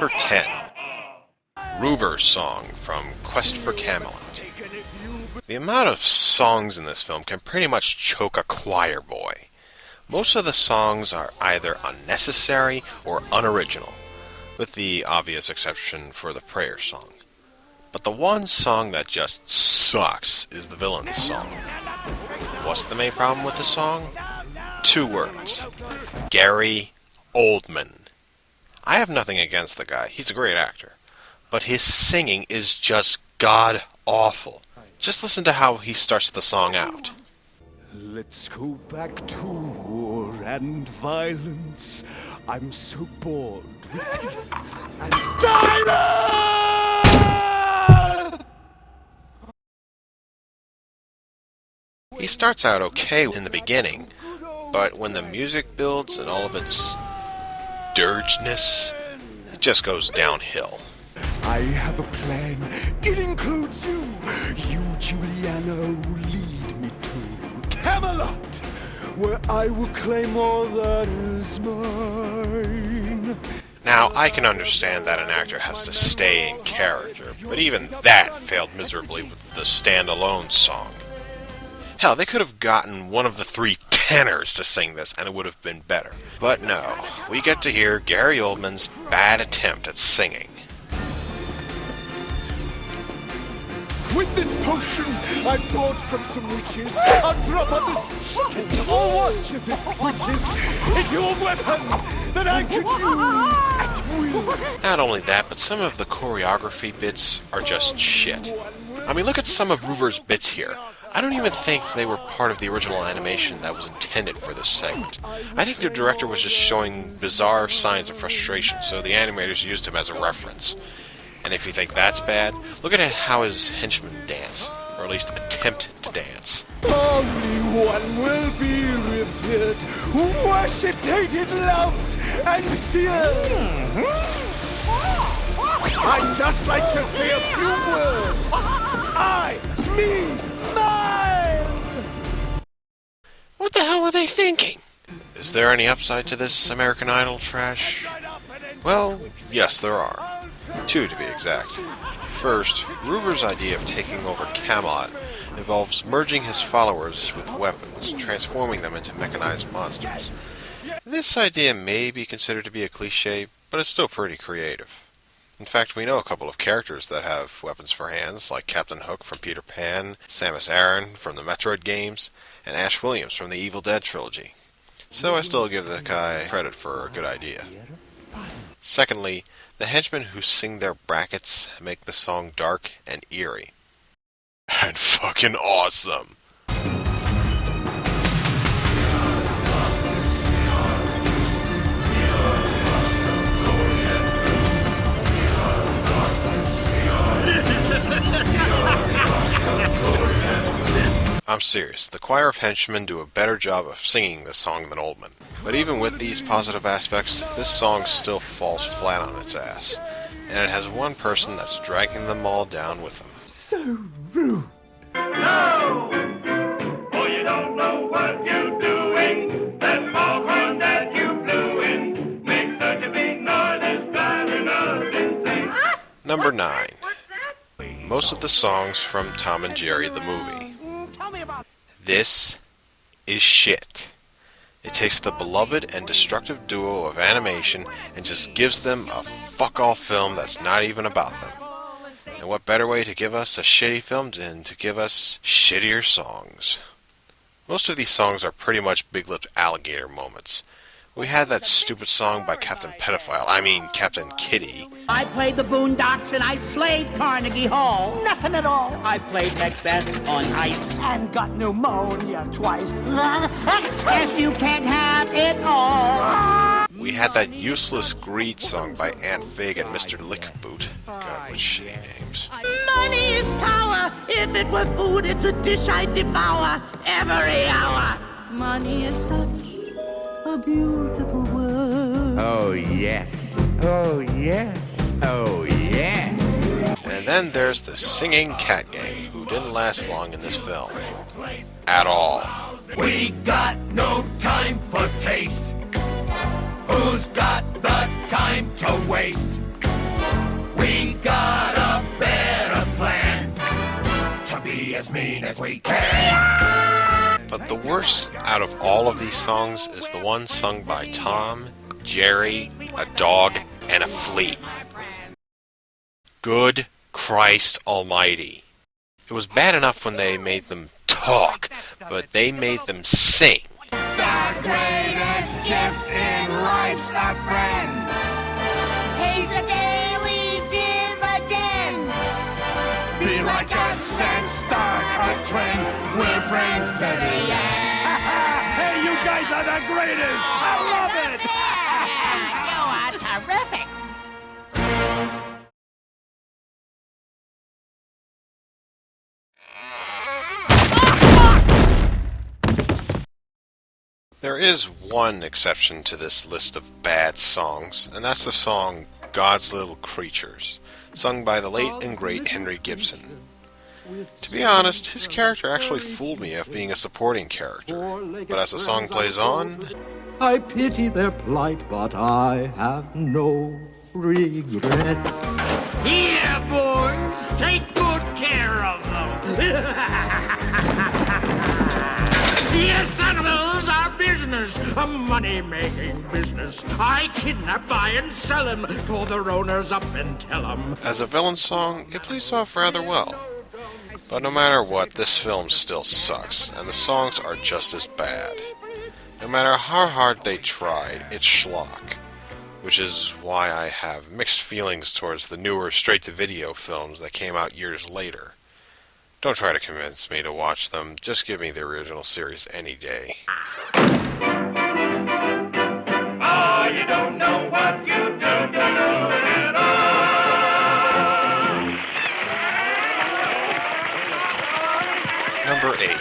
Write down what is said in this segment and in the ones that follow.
Number 10. Ruber's Song from Quest for Camelot. The amount of songs in this film can pretty much choke a choir boy. Most of the songs are either unnecessary or unoriginal, with the obvious exception for the prayer song. But the one song that just sucks is the villain's song. What's the main problem with the song? 2 words. Gary Oldman. I have nothing against the guy, he's a great actor. But his singing is just god-awful. Just listen to how he starts the song out. Let's go back to war and violence. I'm so bored with peace and silence! He starts out okay in the beginning, but when the music builds and all of its dirgeness, it just goes downhill. I have a plan. It includes you. You, Giuliano, lead me to Camelot, where I will claim all that is mine. Now, I can understand that an actor has to stay in character, but even that failed miserably with the standalone song. Hell, they could have gotten one of the 3 tenors to sing this, and it would have been better. But no, we get to hear Gary Oldman's bad attempt at singing. With this potion I bought from some witches, I'll drop on this chicken or watch as it switches into a weapon that I could use at will. Not only that, but some of the choreography bits are just shit. I mean, look at some of Ruber's bits here. I don't even think they were part of the original animation that was intended for this segment. I think the director was just showing bizarre signs of frustration, so the animators used him as a reference. And if you think that's bad, look at how his henchmen dance, or at least attempt to dance. Only one will be revered, worshipped, hated, loved, and feared. I'd just like to say a few words. I, me, mine! What the hell were they thinking? Is there any upside to this American Idol trash? Well, yes, there are. 2 to be exact. First, Ruber's idea of taking over Camelot involves merging his followers with weapons, transforming them into mechanized monsters. This idea may be considered to be a cliché, but it's still pretty creative. In fact, we know a couple of characters that have weapons for hands, like Captain Hook from Peter Pan, Samus Aran from the Metroid games, and Ash Williams from the Evil Dead trilogy. So I still give the guy credit for a good idea. Secondly, the henchmen who sing their brackets make the song dark and eerie. And fucking awesome! I'm serious, the choir of henchmen do a better job of singing this song than Oldman. But even with these positive aspects, this song still falls flat on its ass. And it has one person that's dragging them all down with them. So rude. No! Oh, you don't know what you're doing. That foghorn that you blew in makes such a big noise it's driving us insane. Number 9. Most of the songs from Tom and Jerry the movie. This is shit. It takes the beloved and destructive duo of animation and just gives them a fuck-all film that's not even about them. And what better way to give us a shitty film than to give us shittier songs? Most of these songs are pretty much big-lipped alligator moments. We had that stupid song by Captain Kitty. I played the Boondocks and I slayed Carnegie Hall. Nothing at all. I played Macbeth on ice and got pneumonia twice. Guess you can't have it all. We had that useless Greed song by Aunt Fig and Mr. Lickboot. God, what shitty names. Money is power. If it were food, it's a dish I'd devour every hour. Money is such a beautiful word. Oh, yes. Oh, yes. Oh, yes. And then there's the singing cat gang, who didn't last long in this film. At all. We got no time for taste. Who's got the time to waste? as mean as we can. But the worst out of all of these songs is the one sung by Tom, Jerry, a dog, and a flea. Good Christ Almighty. It was bad enough when they made them talk, but they made them sing. The greatest gift in life's a friend. He's a daily dividend. Be like a set, start a trend. We're friends to the end. Hey, you guys are the greatest. I love it. You are terrific. There is one exception to this list of bad songs, and that's the song God's Little Creatures, sung by the late and great Henry Gibson. To be honest, his character actually fooled me of being a supporting character, but as the song plays on, I pity their plight, but I have no regrets. Here, boys, take good care of them. Yes, animals are business, a money-making business. I kidnap, buy, and sell them for their owners up and tell them. as a villain song, it plays off rather well. But no matter what, this film still sucks, and the songs are just as bad. No matter how hard they tried, it's schlock, which is why I have mixed feelings towards the newer straight-to-video films that came out years later. Don't try to convince me to watch them, just give me the original series any day. Oh, you don't know what you do to know it all. Number 8.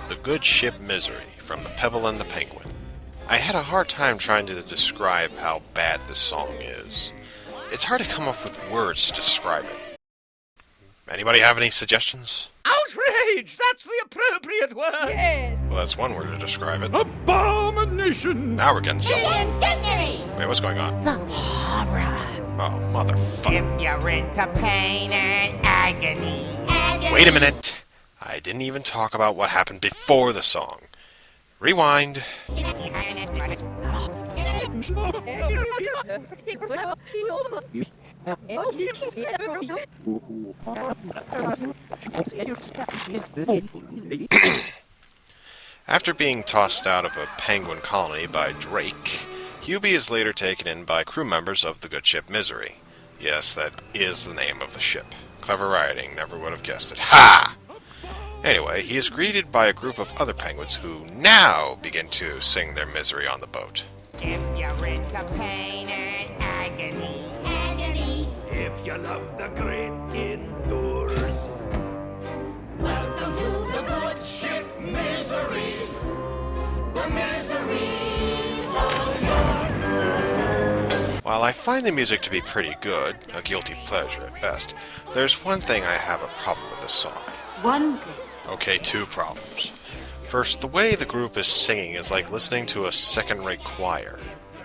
The Good Ship Misery, from The Pebble and the Penguin. I had a hard time trying to describe how bad this song is. It's hard to come up with words to describe it. Anybody have any suggestions? Outrage! That's the appropriate word! Yes. Well, that's one word to describe it. Abomination! Now we're getting The somewhere. indignity. Wait, what's going on? The horror. Oh, motherfucker. If you're into pain and agony. Wait a minute. I didn't even talk about what happened before the song. Rewind. After being tossed out of a penguin colony by Drake, Hubie is later taken in by crew members of the good ship Misery. Yes, that is the name of the ship. Clever writing, never would have guessed it. Ha! Anyway, he is greeted by a group of other penguins who now begin to sing their misery on the boat. If you're into pain and agony. Agony. If you love the great indoors, Welcome to the good ship Misery. The misery's all yours. While I find the music to be pretty good, a guilty pleasure at best, there's one thing I have a problem with this song. Okay, two problems. First, the way the group is singing is like listening to a second-rate choir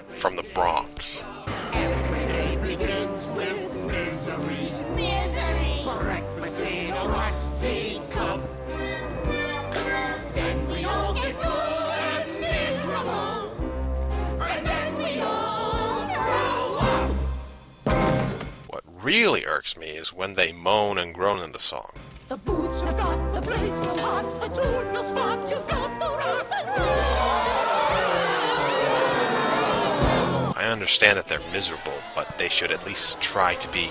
from the Bronx. every day begins with misery. Misery. Breakfast in a rusty cup. Then we all get good and miserable. And then we all throw up. What really irks me is when they moan and groan in the song. The boots have got the place so hot, the tune will spot, you've got the rock and roll. I understand that they're miserable, but they should at least try to be,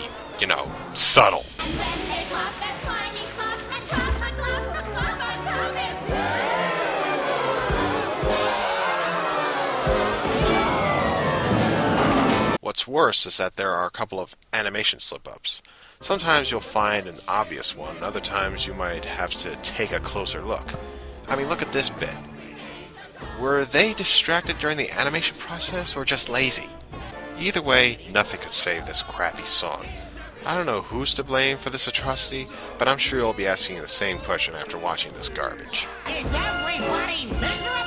subtle. When they pop that slimy slop and drop a glop of slop on top, it's What's worse is that there are a couple of animation slip-ups. Sometimes you'll find an obvious one, other times you might have to take a closer look. I mean, look at this bit. Were they distracted during the animation process, or just lazy? Either way, nothing could save this crappy song. I don't know who's to blame for this atrocity, but I'm sure you'll be asking the same question after watching this garbage. Is everybody miserable?